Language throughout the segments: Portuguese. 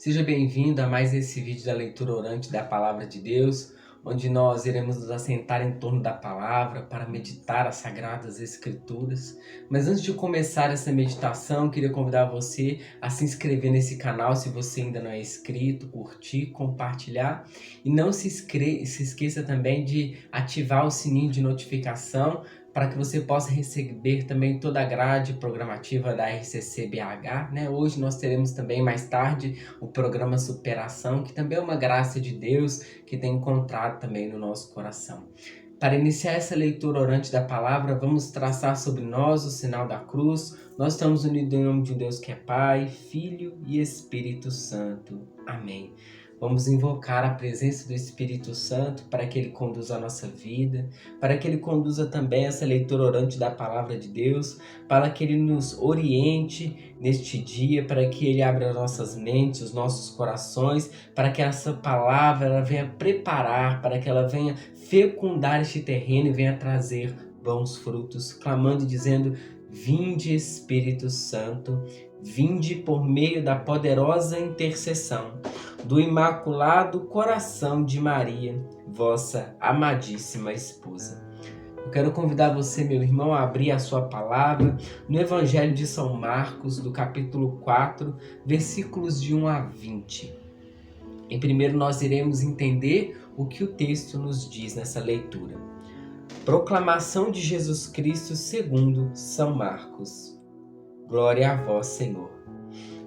Seja bem-vindo a mais esse vídeo da leitura orante da Palavra de Deus, onde nós iremos nos assentar em torno da Palavra para meditar as Sagradas Escrituras. Mas antes de começar essa meditação, queria convidar você a se inscrever nesse canal se você ainda não é inscrito, curtir, compartilhar. E não se esqueça também de ativar o sininho de notificação para que você possa receber também toda a grade programativa da RCC BH, né? Hoje nós teremos também mais tarde o programa Superação, que também é uma graça de Deus que tem encontrado também no nosso coração. Para iniciar essa leitura orante da palavra, vamos traçar sobre nós o sinal da cruz. Nós estamos unidos em nome de um Deus que é Pai, Filho e Espírito Santo. Amém. Vamos invocar a presença do Espírito Santo para que Ele conduza a nossa vida, para que Ele conduza também essa leitura orante da Palavra de Deus, para que Ele nos oriente neste dia, para que Ele abra as nossas mentes, os nossos corações, para que essa palavra ela venha preparar, para que ela venha fecundar este terreno e venha trazer bons frutos, clamando e dizendo: Vinde, Espírito Santo, vinde por meio da poderosa intercessão do Imaculado Coração de Maria, vossa amadíssima esposa. Eu quero convidar você, meu irmão, a abrir a sua palavra no Evangelho de São Marcos, do capítulo 4, versículos de 1 a 20. Em primeiro nós iremos entender o que o texto nos diz nessa leitura. Proclamação de Jesus Cristo segundo São Marcos. Glória a vós, Senhor.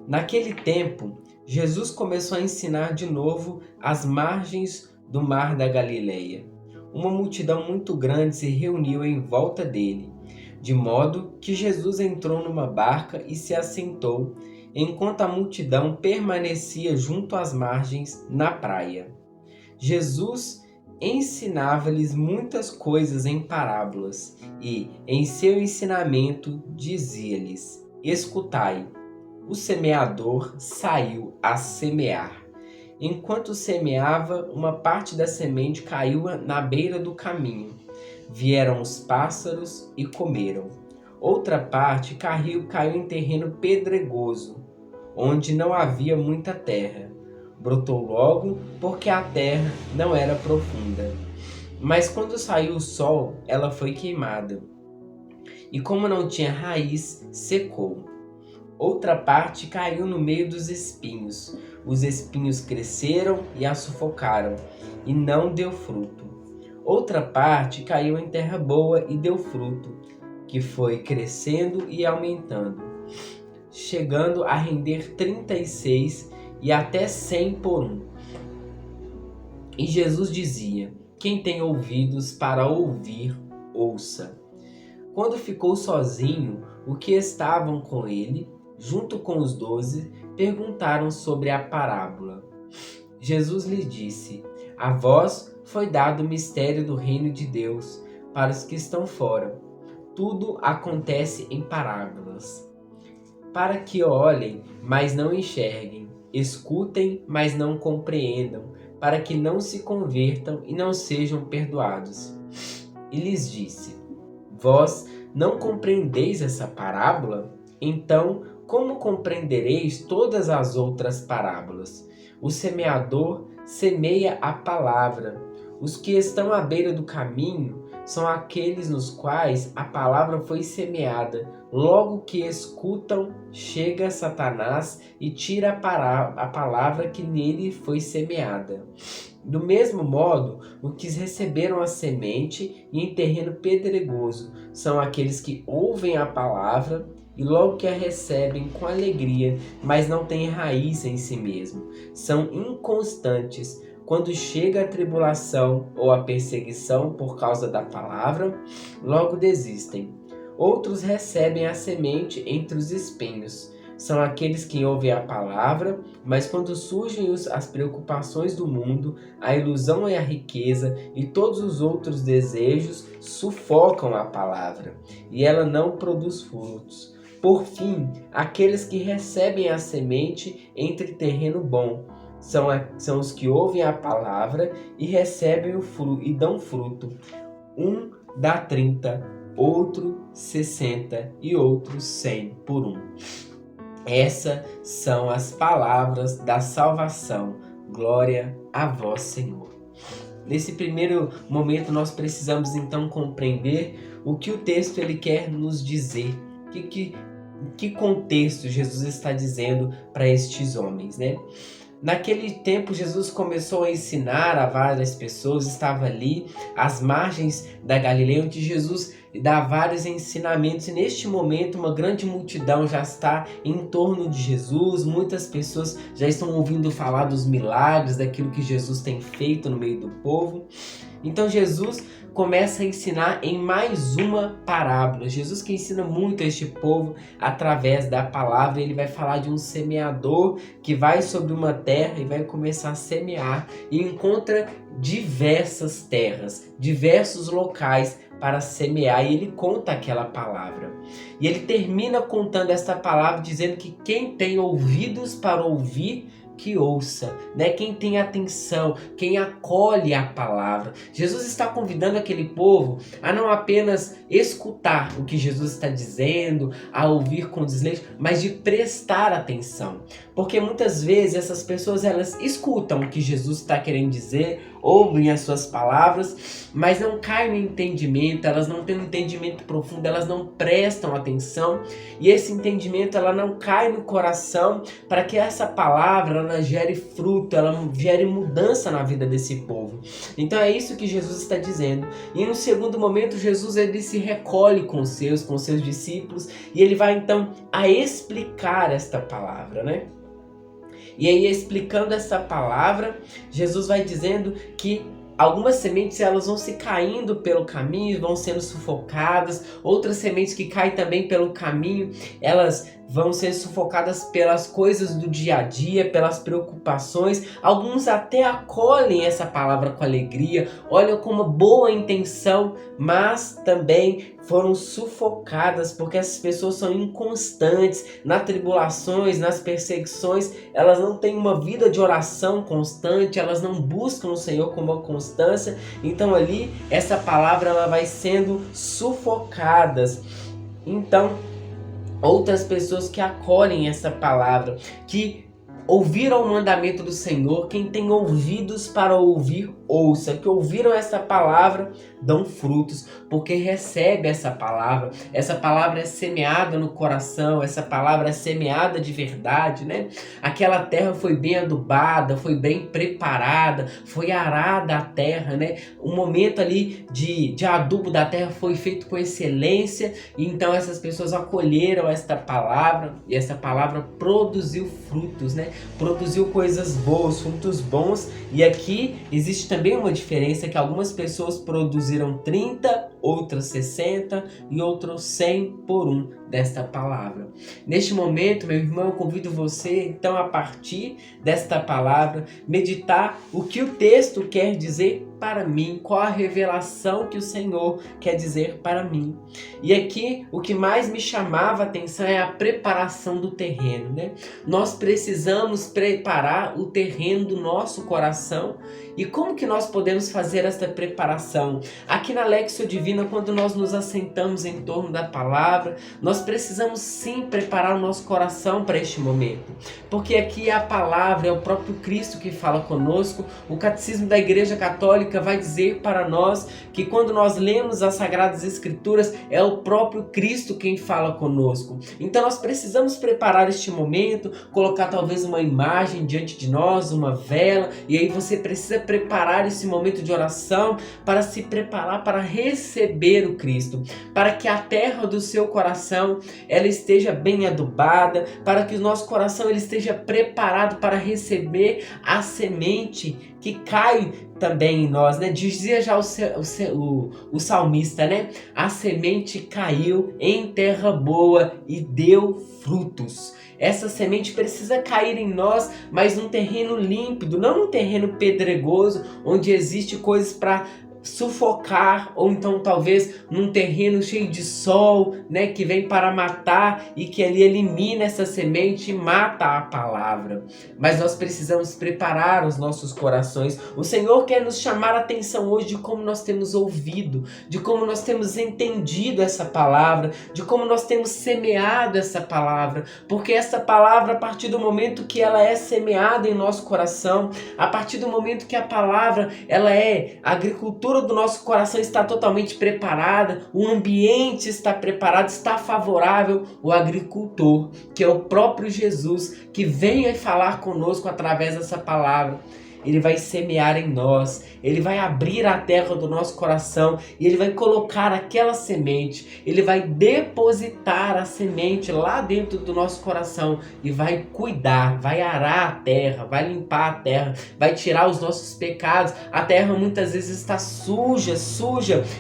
Naquele tempo, Jesus começou a ensinar de novo às margens do mar da Galileia. Uma multidão muito grande se reuniu em volta dele, de modo que Jesus entrou numa barca e se assentou, enquanto a multidão permanecia junto às margens na praia. Jesus ensinava-lhes muitas coisas em parábolas e, em seu ensinamento, dizia-lhes: Escutai. O semeador saiu a semear. Enquanto semeava, uma parte da semente caiu na beira do caminho. Vieram os pássaros e comeram. Outra parte caiu em terreno pedregoso, onde não havia muita terra. Brotou logo, porque a terra não era profunda. Mas quando saiu o sol, ela foi queimada. E como não tinha raiz, secou. Outra parte caiu no meio dos espinhos. Os espinhos cresceram e a sufocaram, e não deu fruto. Outra parte caiu em terra boa e deu fruto, que foi crescendo e aumentando, chegando a render 36 e até 100 por um. E Jesus dizia: Quem tem ouvidos para ouvir, ouça. Quando ficou sozinho, os que estavam com ele, junto com os 12, perguntaram sobre a parábola. Jesus lhes disse: A vós foi dado o mistério do reino de Deus, para os que estão fora. Tudo acontece em parábolas, para que olhem, mas não enxerguem, escutem, mas não compreendam, para que não se convertam e não sejam perdoados. E lhes disse: Vós não compreendeis essa parábola? Então, como compreendereis todas as outras parábolas? O semeador semeia a palavra. Os que estão à beira do caminho são aqueles nos quais a palavra foi semeada. Logo que escutam, chega Satanás e tira a palavra que nele foi semeada. Do mesmo modo, os que receberam a semente e em terreno pedregoso são aqueles que ouvem a palavra e logo que a recebem com alegria, mas não têm raiz em si mesmo. São inconstantes. Quando chega a tribulação ou a perseguição por causa da palavra, logo desistem. Outros recebem a semente entre os espinhos. São aqueles que ouvem a palavra, mas quando surgem as preocupações do mundo, a ilusão e a riqueza e todos os outros desejos sufocam a palavra, e ela não produz frutos. Por fim, aqueles que recebem a semente entre terreno bom são os que ouvem a palavra e recebem o fruto e dão fruto. Um dá 30, outro 60 e outro 100 por um. Essas são as palavras da salvação. Glória a vós, Senhor. Nesse primeiro momento nós precisamos então compreender o que o texto ele quer nos dizer. Que contexto Jesus está dizendo para estes homens, né? Naquele tempo Jesus começou a ensinar a várias pessoas, estava ali às margens da Galileia, onde Jesus dá vários ensinamentos, e neste momento uma grande multidão já está em torno de Jesus, muitas pessoas já estão ouvindo falar dos milagres, daquilo que Jesus tem feito no meio do povo. Então Jesus começa a ensinar em mais uma parábola. Jesus que ensina muito a este povo através da palavra, ele vai falar de um semeador que vai sobre uma terra e vai começar a semear e encontra diversas terras, diversos locais para semear, e ele conta aquela palavra. E ele termina contando esta palavra dizendo que quem tem ouvidos para ouvir, que ouça, né? Quem tem atenção, quem acolhe a palavra. Jesus está convidando aquele povo a não apenas escutar o que Jesus está dizendo, a ouvir com desleixo, mas de prestar atenção. Porque muitas vezes essas pessoas elas escutam o que Jesus está querendo dizer, ouvem as suas palavras, mas não caem no entendimento, elas não têm um entendimento profundo, elas não prestam atenção, e esse entendimento ela não cai no coração para que essa palavra ela gere fruto, ela gere mudança na vida desse povo. Então é isso que Jesus está dizendo. E no segundo momento Jesus ele se recolhe com seus discípulos, e ele vai então a explicar esta palavra, né? E aí, explicando essa palavra, Jesus vai dizendo que algumas sementes elas vão se caindo pelo caminho, vão sendo sufocadas. Outras sementes que caem também pelo caminho, elas vão ser sufocadas pelas coisas do dia a dia, pelas preocupações. Alguns até acolhem essa palavra com alegria, olham com uma boa intenção, mas também foram sufocadas porque essas pessoas são inconstantes nas tribulações, nas perseguições. Elas não têm uma vida de oração constante, elas não buscam o Senhor com uma constância. Então ali essa palavra ela vai sendo sufocadas. Então outras pessoas que acolhem essa palavra, que ouviram o mandamento do Senhor, quem tem ouvidos para ouvir, ouça, que ouviram essa palavra, dão frutos, porque recebe essa palavra é semeada no coração, essa palavra é semeada de verdade, né? Aquela terra foi bem adubada, foi bem preparada, foi arada a terra, né? O momento ali de adubo da terra foi feito com excelência, e então essas pessoas acolheram esta palavra, e essa palavra produziu frutos, né? Produziu coisas boas, frutos bons. E aqui existe também uma diferença, que algumas pessoas produziram 30, outras 60 e outros 100 por um desta palavra. Neste momento, meu irmão, eu convido você então a partir desta palavra meditar o que o texto quer dizer para mim, qual a revelação que o Senhor quer dizer para mim. E aqui o que mais me chamava a atenção é a preparação do terreno, né? Nós precisamos preparar o terreno do nosso coração. E como que nós podemos fazer esta preparação? Aqui na Lexio Divina, quando nós nos assentamos em torno da palavra, nós precisamos sim preparar o nosso coração para este momento. Porque aqui a palavra é o próprio Cristo que fala conosco. O Catecismo da Igreja Católica vai dizer para nós que quando nós lemos as Sagradas Escrituras, é o próprio Cristo quem fala conosco. Então nós precisamos preparar este momento, colocar talvez uma imagem diante de nós, uma vela, e aí você precisa preparar esse momento de oração para se preparar para receber o Cristo, para que a terra do seu coração ela esteja bem adubada, para que o nosso coração ele esteja preparado para receber a semente que cai também em nós, né? Dizia já o salmista, né? A semente caiu em terra boa e deu frutos. Essa semente precisa cair em nós, mas num terreno límpido, não num terreno pedregoso, onde existe coisas para sufocar, ou então talvez num terreno cheio de sol, né, que vem para matar e que ali elimina essa semente e mata a palavra. Mas nós precisamos preparar os nossos corações. O Senhor quer nos chamar a atenção hoje de como nós temos ouvido, de como nós temos entendido essa palavra, de como nós temos semeado essa palavra, porque essa palavra, a partir do momento que ela é semeada em nosso coração, a partir do momento que a palavra ela é a agricultura do nosso coração está totalmente preparada, o ambiente está preparado, está favorável, o agricultor, que é o próprio Jesus, que vem falar conosco através dessa palavra, ele vai semear em nós, ele vai abrir a terra do nosso coração e ele vai colocar aquela semente, ele vai depositar a semente lá dentro do nosso coração e vai cuidar, vai arar a terra, vai limpar a terra, vai tirar os nossos pecados. A terra muitas vezes está suja,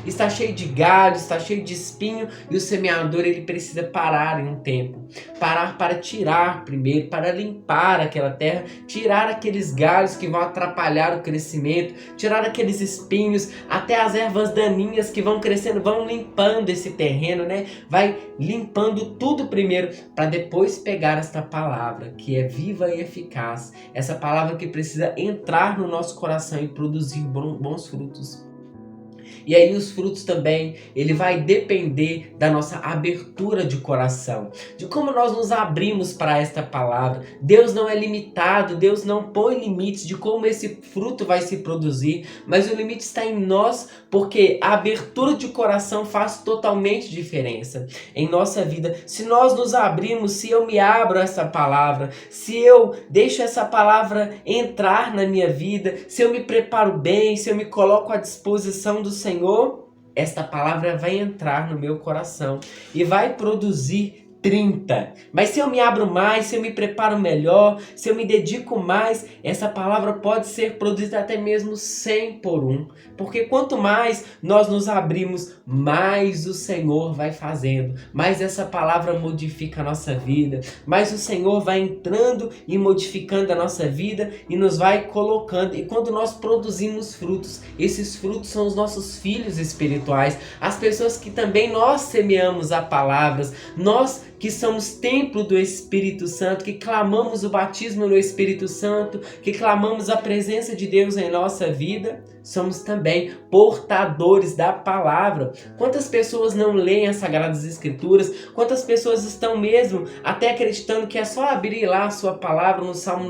está cheia de galho, está cheia de espinho e o semeador ele precisa parar em um tempo, parar para tirar primeiro, para limpar aquela terra, tirar aqueles galhos que vão atrapalhar o crescimento, tirar aqueles espinhos, até as ervas daninhas que vão crescendo, vão limpando esse terreno, né? Vai limpando tudo primeiro, para depois pegar esta palavra que é viva e eficaz, essa palavra que precisa entrar no nosso coração e produzir bons frutos. E aí os frutos também, ele vai depender da nossa abertura de coração, de como nós nos abrimos para esta palavra. Deus não é limitado, Deus não põe limites de como esse fruto vai se produzir, mas o limite está em nós, porque a abertura de coração faz totalmente diferença em nossa vida. Se nós nos abrimos, se eu me abro a essa palavra, se eu deixo essa palavra entrar na minha vida, se eu me preparo bem, se eu me coloco à disposição do Senhor, esta palavra vai entrar no meu coração e vai produzir 30. Mas se eu me abro mais, se eu me preparo melhor, se eu me dedico mais, essa palavra pode ser produzida até mesmo 100 por 1. Porque quanto mais nós nos abrimos, mais o Senhor vai fazendo. Mais essa palavra modifica a nossa vida. Mais o Senhor vai entrando e modificando a nossa vida e nos vai colocando. E quando nós produzimos frutos, esses frutos são os nossos filhos espirituais. As pessoas que também nós semeamos a palavras. Nós que somos templo do Espírito Santo, que clamamos o batismo no Espírito Santo, que clamamos a presença de Deus em nossa vida, somos também portadores da palavra. Quantas pessoas não leem as Sagradas Escrituras? Quantas pessoas estão mesmo até acreditando que é só abrir lá a sua palavra no Salmo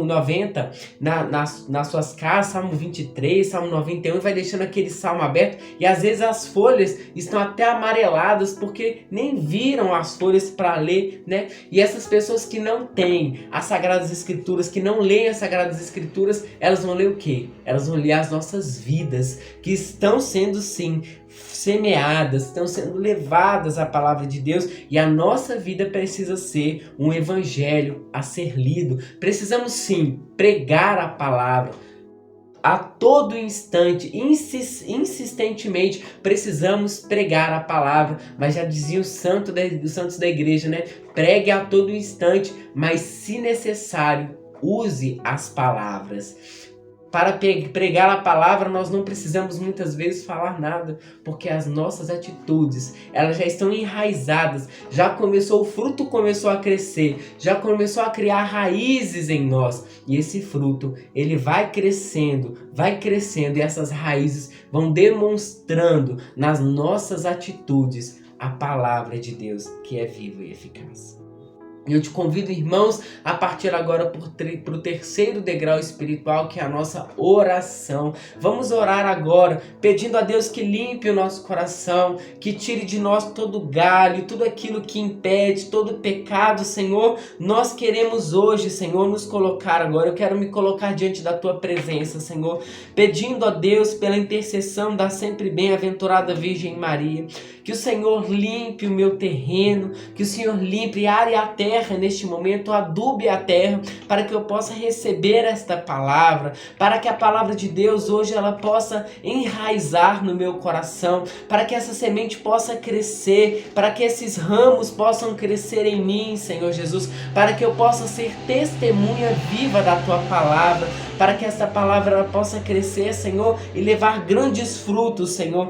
90 nas suas casas, Salmo 23, Salmo 91, e vai deixando aquele salmo aberto, e às vezes as folhas estão até amareladas porque nem viram as folhas para ler, né? E essas pessoas que não têm as Sagradas Escrituras, que não leem as Sagradas Escrituras, elas vão ler o quê? Elas vão ler as nossas vidas, que estão sendo sim semeadas, estão sendo levadas à palavra de Deus, e a nossa vida precisa ser um evangelho a ser lido. Precisamos sim pregar a palavra a todo instante, insistentemente precisamos pregar a palavra. Mas já dizia os santos da igreja, né? Pregue a todo instante, mas se necessário, use as palavras. Para pregar a palavra, nós não precisamos muitas vezes falar nada, porque as nossas atitudes, elas já estão enraizadas, o fruto começou a crescer, já começou a criar raízes em nós, e esse fruto, ele vai crescendo, e essas raízes vão demonstrando nas nossas atitudes a palavra de Deus, que é viva e eficaz. Eu te convido, irmãos, a partir agora para o terceiro degrau espiritual, que é a nossa oração. Vamos orar agora, pedindo a Deus que limpe o nosso coração, que tire de nós todo galho, tudo aquilo que impede, todo pecado, Senhor. Nós queremos hoje, Senhor, nos colocar agora. Eu quero me colocar diante da Tua presença, Senhor, pedindo a Deus pela intercessão da sempre bem-aventurada Virgem Maria, que o Senhor limpe o meu terreno, que o Senhor limpe e are a terra terra neste momento, adube a terra, para que eu possa receber esta palavra, para que a palavra de Deus hoje ela possa enraizar no meu coração, para que essa semente possa crescer, para que esses ramos possam crescer em mim, Senhor Jesus, para que eu possa ser testemunha viva da tua palavra, para que essa palavra ela possa crescer, Senhor, e levar grandes frutos, Senhor,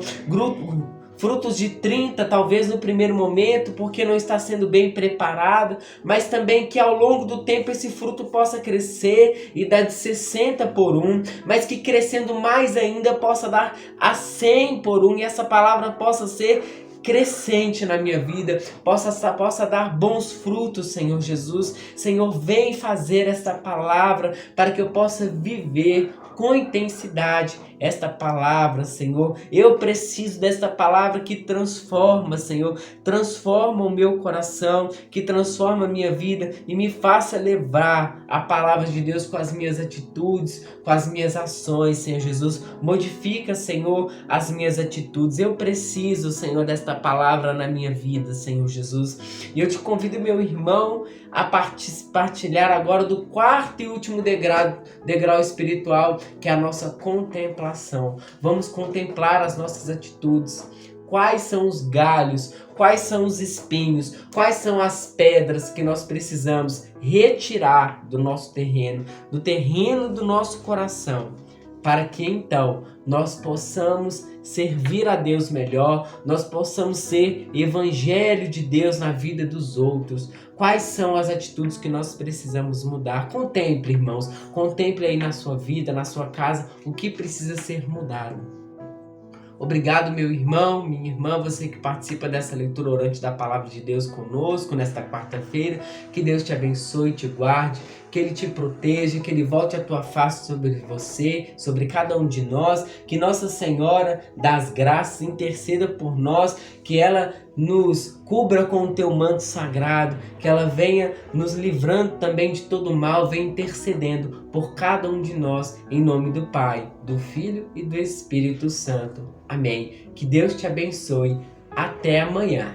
frutos de 30 talvez no primeiro momento, porque não está sendo bem preparado, mas também que ao longo do tempo esse fruto possa crescer e dar de 60 por 1, mas que crescendo mais ainda possa dar a 100 por 1, e essa palavra possa ser crescente na minha vida, possa dar bons frutos, Senhor Jesus. Senhor, vem fazer esta palavra para que eu possa viver com intensidade esta palavra, Senhor. Eu preciso desta palavra que transforma, Senhor, transforma o meu coração, que transforma a minha vida e me faça levar a palavra de Deus com as minhas atitudes, com as minhas ações, Senhor Jesus. Modifica, Senhor, as minhas atitudes. Eu preciso, Senhor, desta palavra na minha vida, Senhor Jesus. E eu te convido, meu irmão, a partilhar agora do quarto e último degrau espiritual, que é a nossa contemplação. Vamos contemplar as nossas atitudes. Quais são os galhos, quais são os espinhos, quais são as pedras que nós precisamos retirar do nosso terreno, do terreno do nosso coração, para que então nós possamos servir a Deus melhor, nós possamos ser evangelho de Deus na vida dos outros. Quais são as atitudes que nós precisamos mudar? Contemple, irmãos, contemple aí na sua vida, na sua casa, o que precisa ser mudado. Obrigado, meu irmão, minha irmã, você que participa dessa leitura orante da Palavra de Deus conosco nesta quarta-feira. Que Deus te abençoe, te guarde, que Ele te proteja, que Ele volte a tua face sobre você, sobre cada um de nós, que Nossa Senhora das Graças interceda por nós, que ela nos cubra com o teu manto sagrado, que ela venha nos livrando também de todo mal, venha intercedendo por cada um de nós, em nome do Pai, do Filho e do Espírito Santo. Amém. Que Deus te abençoe. Até amanhã.